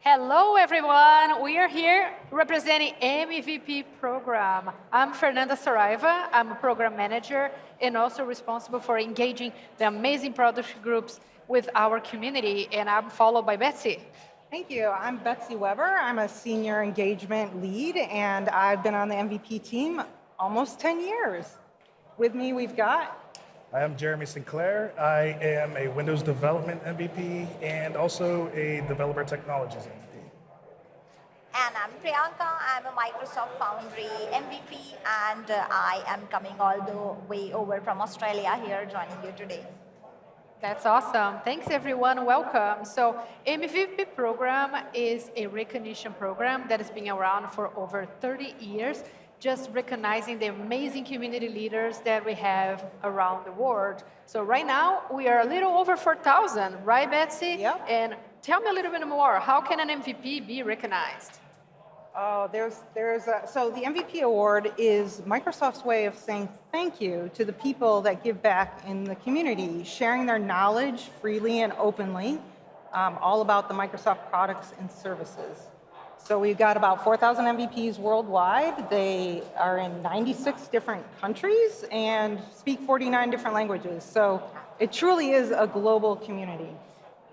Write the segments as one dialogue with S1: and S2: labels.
S1: Hello, everyone. We are here representing MVP program. I'm Fernanda Herger. I'm a program manager and also responsible for engaging the amazing product groups with our community. And I'm followed by Betsy.
S2: Thank you. I'm Betsy Weber. I'm a senior engagement lead, and I've been on the MVP team almost 10 years. With me, we've got...
S3: I am Jeremy Sinclair. I am a Windows Development MVP and also a Developer Technologies MVP.
S4: And I'm Priyanka. I'm a Microsoft Foundry MVP, and I am coming all the way over from Australia here joining you today.
S1: That's awesome. Thanks, everyone. Welcome. So MVP program is a recognition program that has been around for over 30 years, just recognizing the amazing community leaders that we have around the world. So right now, we are a little over 4,000, right, Betsy?
S2: Yep.
S1: And tell me a little bit more. How can an MVP be recognized?
S2: so the MVP award is Microsoft's way of saying thank you to the people that give back in the community, sharing their knowledge freely and openly, all about the Microsoft products and services. So we've got about 4,000 MVPs worldwide. They are in 96 different countries and speak 49 different languages. So it truly is a global community.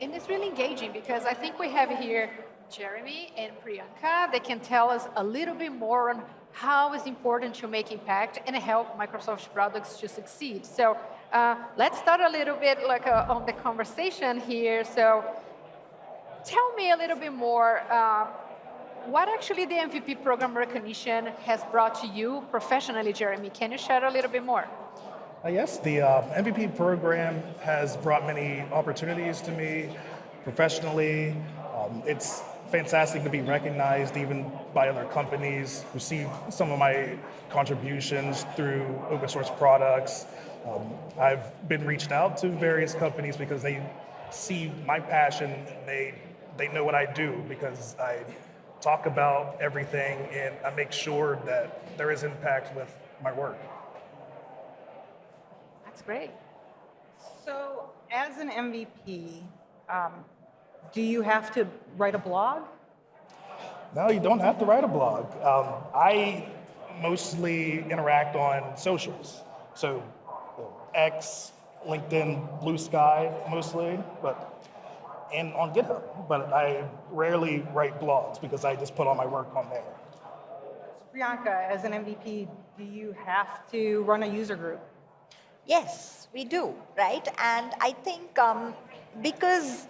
S1: And it's really engaging because I think we have here Jeremy and Priyanka. They can tell us a little bit more on how it's important to make impact and help Microsoft products to succeed. So let's start a little bit on the conversation here. So tell me a little bit more what actually the MVP program recognition has brought to you professionally, Jeremy. Can you share a little bit more?
S3: Yes, the MVP program has brought many opportunities to me professionally. It's fantastic to be recognized even by other companies who see some of my contributions through open source products. I've been reached out to various companies because they see my passion. They know what I do because I talk about everything and I make sure that there is impact with my work.
S1: That's great.
S2: So as an MVP, do you have to write a blog?
S3: No, you don't have to write a blog. I mostly interact on socials. So X, LinkedIn, Blue Sky mostly, and on GitHub. But I rarely write blogs because I just put all my work on there.
S2: Priyanka, as an MVP, do you have to run a user group?
S4: Yes, we do, right? And I think because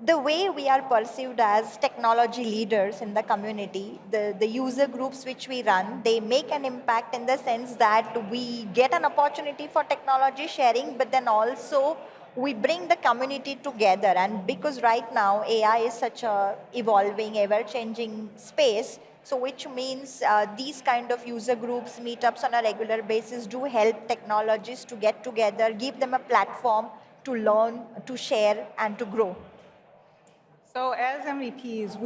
S4: the way we are perceived as technology leaders in the community, the user groups which we run, they make an impact in the sense that we get an opportunity for technology sharing, but then also we bring the community together. And because right now AI is such a evolving, ever-changing space, so which means these kind of user groups, meetups on a regular basis do help technologists to get together, give them a platform to learn, to share, and to grow.
S2: So as MVPs,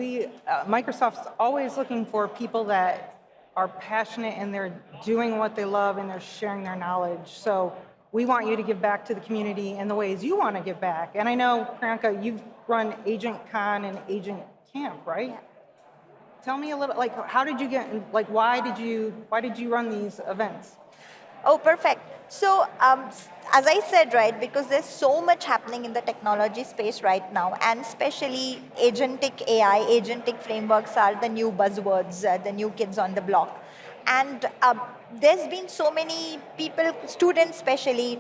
S2: Microsoft's always looking for people that are passionate and they're doing what they love and they're sharing their knowledge. So we want you to give back to the community in the ways you want to give back. And I know, Priyanka, you've run AgentCon and Agent Camp, right?
S4: Yeah.
S2: Tell me a little, how did you get, why did you run these events?
S4: Oh, perfect. So as I said, right, because there's so much happening in the technology space right now, and especially agentic AI, agentic frameworks are the new buzzwords, the new kids on the block. And there's been so many people, students especially,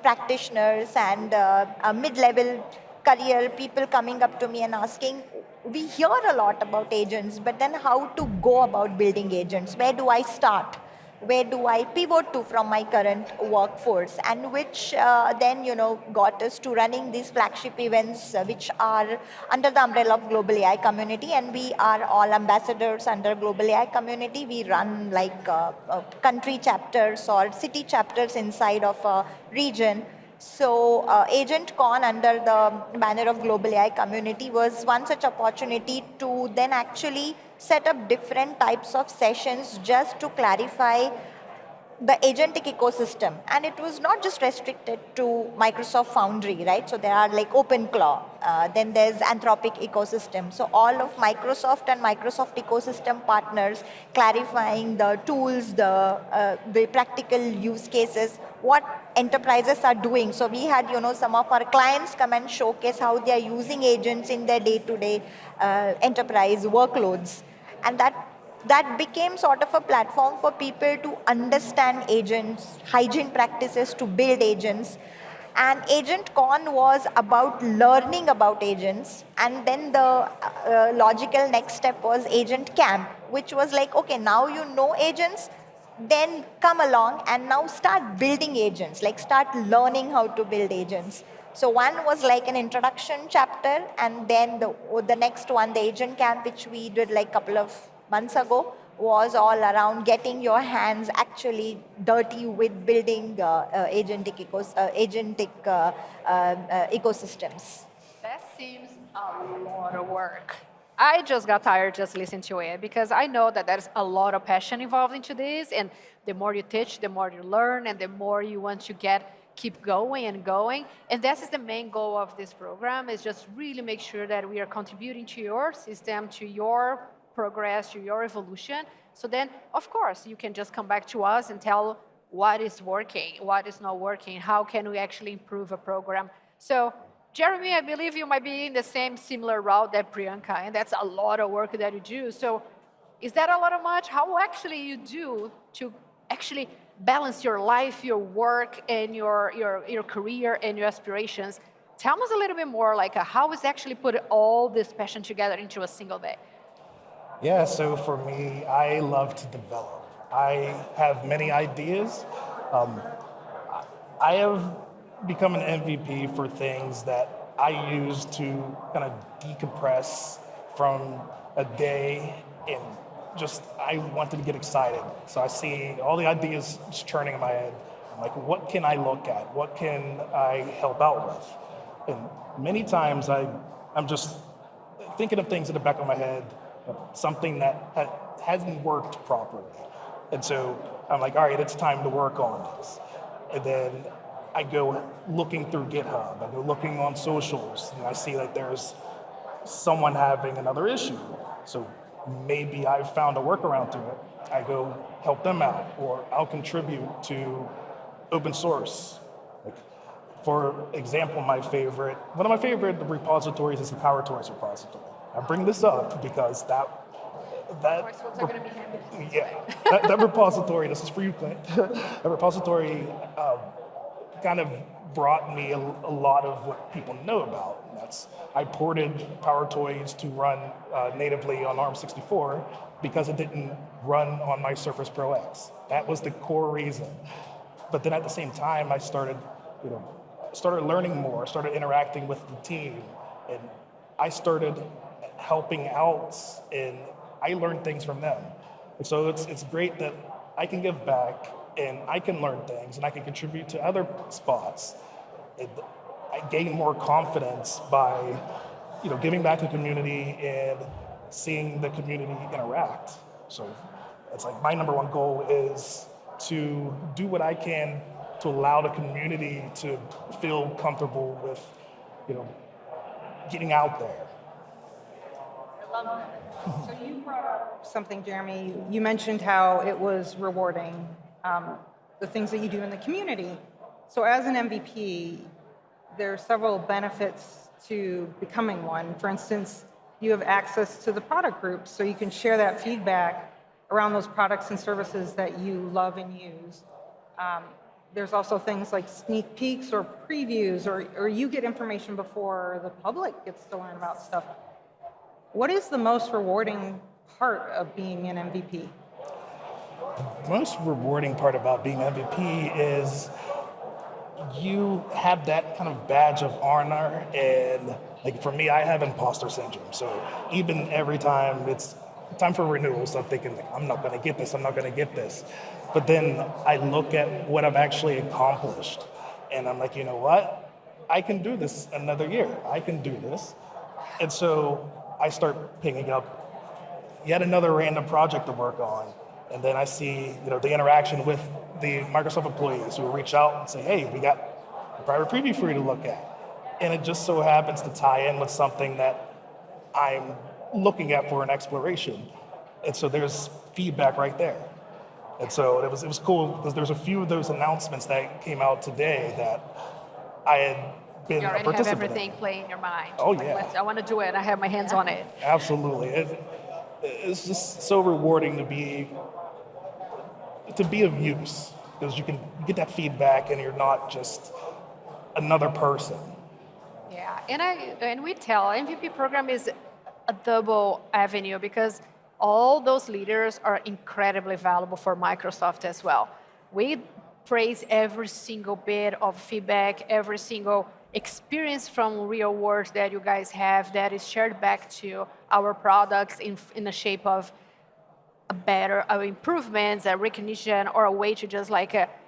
S4: practitioners and mid-level career people coming up to me and asking, we hear a lot about agents, but then how to go about building agents? Where do I start? Where do I pivot to from my current workforce? And which then, got us to running these flagship events, which are under the umbrella of Global AI Community. And we are all ambassadors under Global AI Community. We run country chapters or city chapters inside of a region. So AgentCon under the banner of Global AI Community was one such opportunity to then actually set up different types of sessions just to clarify the agentic ecosystem, and it was not just restricted to Microsoft Foundry, right? So there are like OpenClaw, then there's Anthropic ecosystem. So all of Microsoft and Microsoft ecosystem partners clarifying the tools, the practical use cases, what enterprises are doing. So we had, some of our clients come and showcase how they are using agents in their day-to-day enterprise workloads, and that became sort of a platform for people to understand agents, hygiene practices to build agents. And AgentCon was about learning about agents. And then the logical next step was Agent Camp, which was like, okay, now you know agents, then come along and now start building agents, like start learning how to build agents. So one was like an introduction chapter, and then the next one, the Agent Camp, which we did like a couple of months ago, was all around getting your hands actually dirty with building agentic ecosystems.
S1: That seems a lot of work. I just got tired just listening to it because I know that there's a lot of passion involved into this, and the more you teach, the more you learn, and the more you want to keep going and going. And that is the main goal of this program, is just really make sure that we are contributing to your system, to your progress, to your evolution. So then, of course, you can just come back to us and tell what is working, what is not working, how can we actually improve a program. So Jeremy, I believe you might be in the similar route that Priyanka, and that's a lot of work that you do. So is that a lot of much? How actually you do to actually balance your life, your work, and your career and your aspirations? Tell us a little bit more, like how is actually put all this passion together into a single day?
S3: Yeah, so for me, I love to develop. I have many ideas. I have become an MVP for things that I use to kind of decompress from a day, and just I wanted to get excited. So I see all the ideas just churning in my head. I'm like, what can I look at? What can I help out with? And many times I'm just thinking of things in the back of my head, something that hasn't worked properly. And so I'm like, all right, it's time to work on this. And then I go looking through GitHub, I go looking on socials, and I see that there's someone having another issue. So maybe I've found a workaround to it. I go help them out, or I'll contribute to open source. Like, for example, one of my favorite repositories is the PowerToys repository. I bring this up because that repository, this is for you, Clint, that repository kind of brought me a lot of what people know about. And that's, I ported PowerToys to run natively on ARM64 because it didn't run on my Surface Pro X. That was the core reason. But then at the same time, I started learning more, started interacting with the team, and I started helping out, and I learned things from them. And so it's great that I can give back, and I can learn things, and I can contribute to other spots. And I gain more confidence by, giving back to the community and seeing the community interact. So it's like my number one goal is to do what I can to allow the community to feel comfortable with, getting out there.
S2: So you brought up something, Jeremy. You mentioned how it was rewarding, the things that you do in the community. So as an MVP, there are several benefits to becoming one. For instance, you have access to the product groups, so you can share that feedback around those products and services that you love and use. There's also things like sneak peeks or previews, or you get information before the public gets to learn about stuff. What is the most rewarding part of being an MVP?
S3: The most rewarding part about being MVP is you have that kind of badge of honor, and like for me, I have imposter syndrome. So even every time it's time for renewals, I'm thinking, like, I'm not going to get this. But then I look at what I've actually accomplished, and I'm like, you know what? I can do this another year. I can do this. And so I start picking up yet another random project to work on. And then I see, the interaction with the Microsoft employees who reach out and say, hey, we got a private preview for you to look at. And it just so happens to tie in with something that I'm looking at for an exploration. And so there's feedback right there. And so it was cool because there's a few of those announcements that came out today that I had been
S1: You
S3: a
S1: already have
S3: participant
S1: everything
S3: in.
S1: playing in your mind.
S3: Oh,
S1: Like,
S3: yeah.
S1: I want to do it. I have my hands on it.
S3: Absolutely. It's just so rewarding to be of use because you get that feedback and you're not just another person.
S1: Yeah, and we tell MVP program is a double avenue because all those leaders are incredibly valuable for Microsoft as well. We praise every single bit of feedback, every single experience from real world that you guys have that is shared back to our products in the shape of a better improvements, a recognition, or a way to just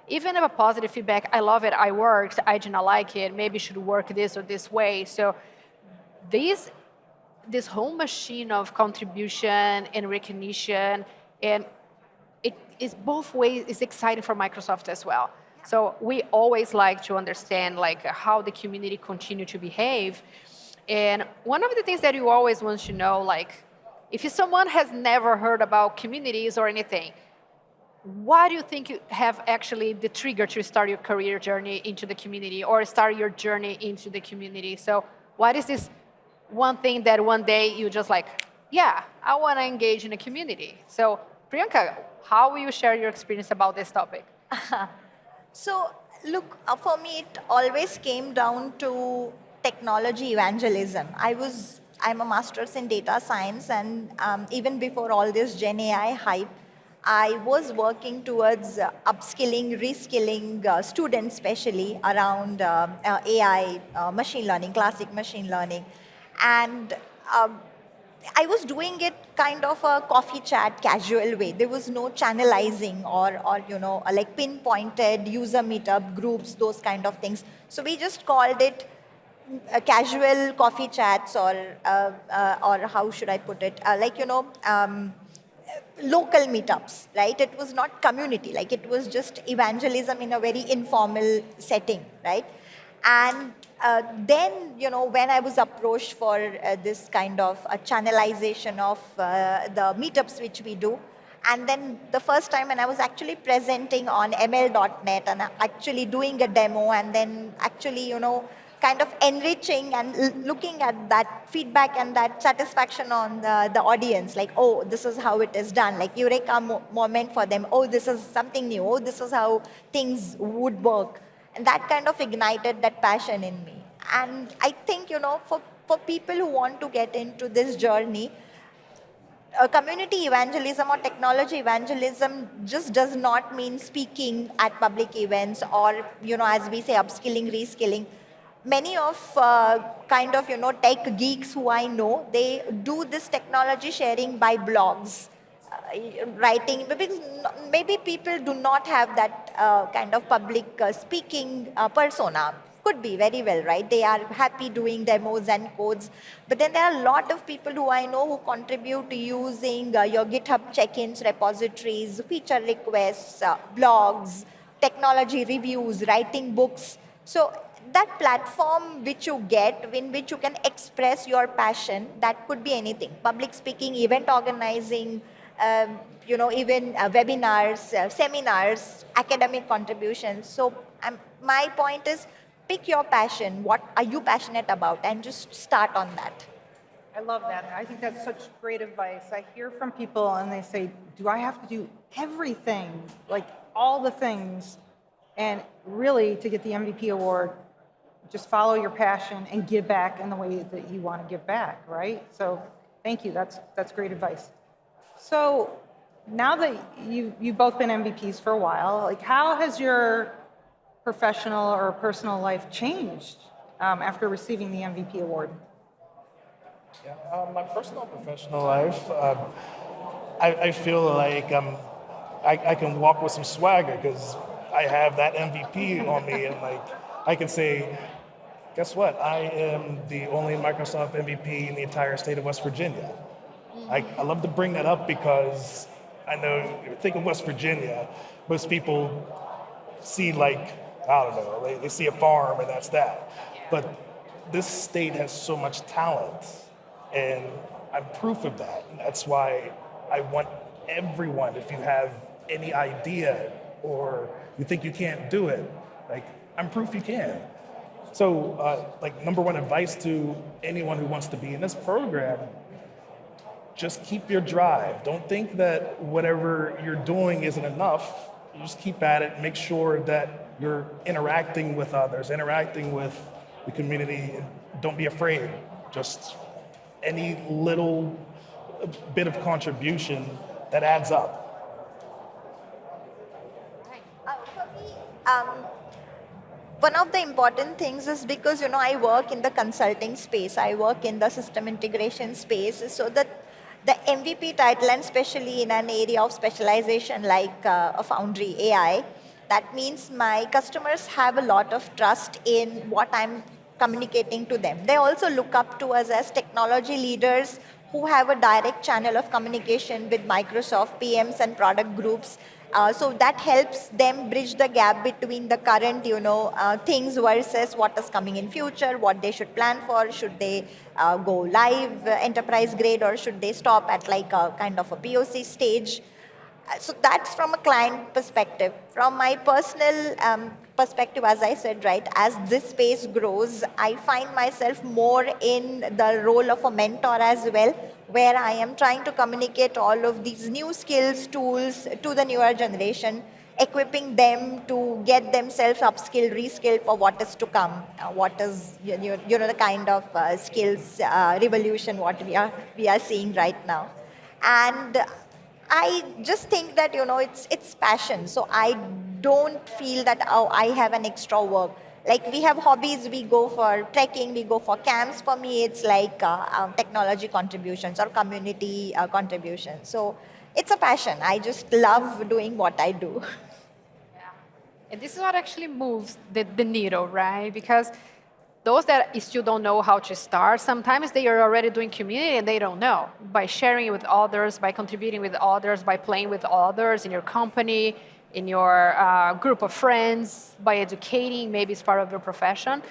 S1: even if a positive feedback, I love it, I worked, I did not like it, maybe should work this or this way. So this whole machine of contribution and recognition, and it is both ways, is exciting for Microsoft as well. So we always like to understand how the community continue to behave. And one of the things that you always want to know, if someone has never heard about communities or anything, why do you think you have actually the trigger to start your career journey into the community or start your journey into the community? So what is this one thing that one day you just I want to engage in a community? So Priyanka, how will you share your experience about this topic?
S4: So look, for me, it always came down to technology evangelism. I'm a master's in data science, and even before all this Gen AI hype, I was working towards upskilling, reskilling students, especially around AI, machine learning, classic machine learning. And I was doing it kind of a coffee chat, casual way. There was no channelizing or pinpointed user meetup groups, those kind of things. So we just called it casual coffee chats or how should I put it? Local meetups, right? It was not community, it was just evangelism in a very informal setting, right? And then, when I was approached for this kind of a channelization of the meetups which we do, and then the first time when I was actually presenting on ML.net and actually doing a demo and then actually, kind of enriching and looking at that feedback and that satisfaction on the audience, oh, this is how it is done, eureka moment for them, oh, this is something new, oh, this is how things would work. And that kind of ignited that passion in me. And I think, for people who want to get into this journey, community evangelism or technology evangelism just does not mean speaking at public events or, as we say, upskilling, reskilling. Many of tech geeks who I know, they do this technology sharing by blogs, writing, because maybe people do not have that kind of public speaking persona. Could be very well, right? They are happy doing demos and codes. But then there are a lot of people who I know who contribute to using your GitHub check-ins, repositories, feature requests, blogs, technology reviews, writing books. So that platform which you get, in which you can express your passion, that could be anything. Public speaking, event organizing, even webinars, seminars, academic contributions. So my point is, pick your passion. What are you passionate about? And just start on that.
S2: I love that. I think that's such great advice. I hear from people and they say, do I have to do everything, all the things? And really, to get the MVP award, just follow your passion and give back in the way that you want to give back, right? So thank you. That's great advice. So now that you've both been MVPs for a while, how has your professional or personal life changed after receiving the MVP award?
S3: Yeah, my personal and professional life, I feel like I can walk with some swagger because I have that MVP on me, and I can say, guess what? I am the only Microsoft MVP in the entire state of West Virginia. I love to bring that up because I know, think of West Virginia, most people see like, I don't know, they see a farm and that's that. But this state has so much talent, and I'm proof of that. And that's why I want everyone, if you have any idea or you think you can't do it, like, I'm proof you can. So, like, number one advice to anyone who wants to be in this program, just keep your drive. Don't think that whatever you're doing isn't enough. You just keep at it. Make sure that you're interacting with others, interacting with the community. And don't be afraid. Just any little bit of contribution that adds up.
S4: For me, one of the important things is because, I work in the consulting space, I work in the system integration space, so that the MVP title, and especially in an area of specialization like a Foundry AI, that means my customers have a lot of trust in what I'm communicating to them. They also look up to us as technology leaders who have a direct channel of communication with Microsoft PMs and product groups. So that helps them bridge the gap between the current, things versus what is coming in future, what they should plan for, should they go live, enterprise grade, or should they stop at like a kind of a POC stage. So that's from a client perspective. From my personal perspective, as I said, right, as this space grows, I find myself more in the role of a mentor as well, where I am trying to communicate all of these new skills, tools to the newer generation, equipping them to get themselves upskilled, reskilled for what is to come, what is the kind of skills revolution what we are seeing right now. And I just think that it's passion. So I don't feel that I have an extra work. Like, we have hobbies, we go for trekking, we go for camps. For me, it's like technology contributions or community contributions. So it's a passion. I just love doing what I do.
S1: And this is what actually moves the needle, right? Because those that still don't know how to start, sometimes they are already doing community and they don't know. By sharing it with others, by contributing with others, by playing with others in your company, in your group of friends, by educating, maybe it's part of your profession.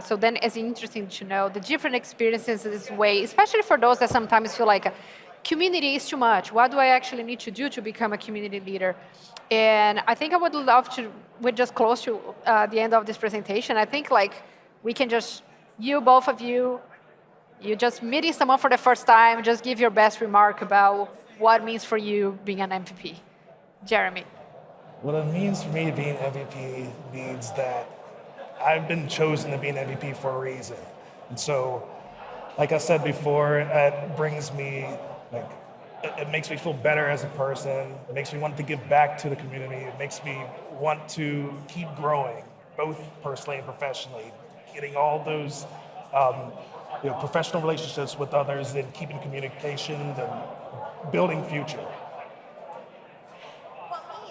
S1: So then it's interesting to know the different experiences this way, especially for those that sometimes feel like community is too much. What do I actually need to do to become a community leader? And I think I would love to, we're just close to the end of this presentation. I think like we can just, both of you just meeting someone for the first time, just give your best remark about what it means for you being an MVP. Jeremy.
S3: What it means for me being MVP means that I've been chosen to be an MVP for a reason. And so, like I said before, it brings me, like, it makes me feel better as a person. It makes me want to give back to the community. It makes me want to keep growing, both personally and professionally, getting all those professional relationships with others and keeping communication and building future.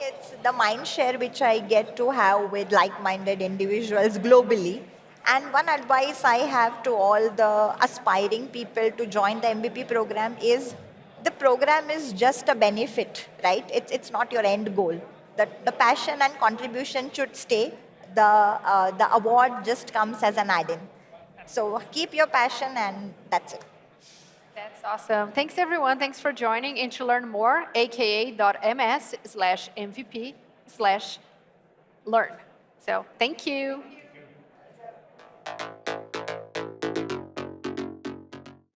S4: It's the mind share which I get to have with like-minded individuals globally. And one advice I have to all the aspiring people to join the MVP program is the program is just a benefit, right? It's not your end goal. The passion and contribution should stay. The award just comes as an add-in. So keep your passion, and that's it.
S1: That's awesome. Thanks, everyone. Thanks for joining. And to learn more, aka.ms/MVP/learn. So thank you.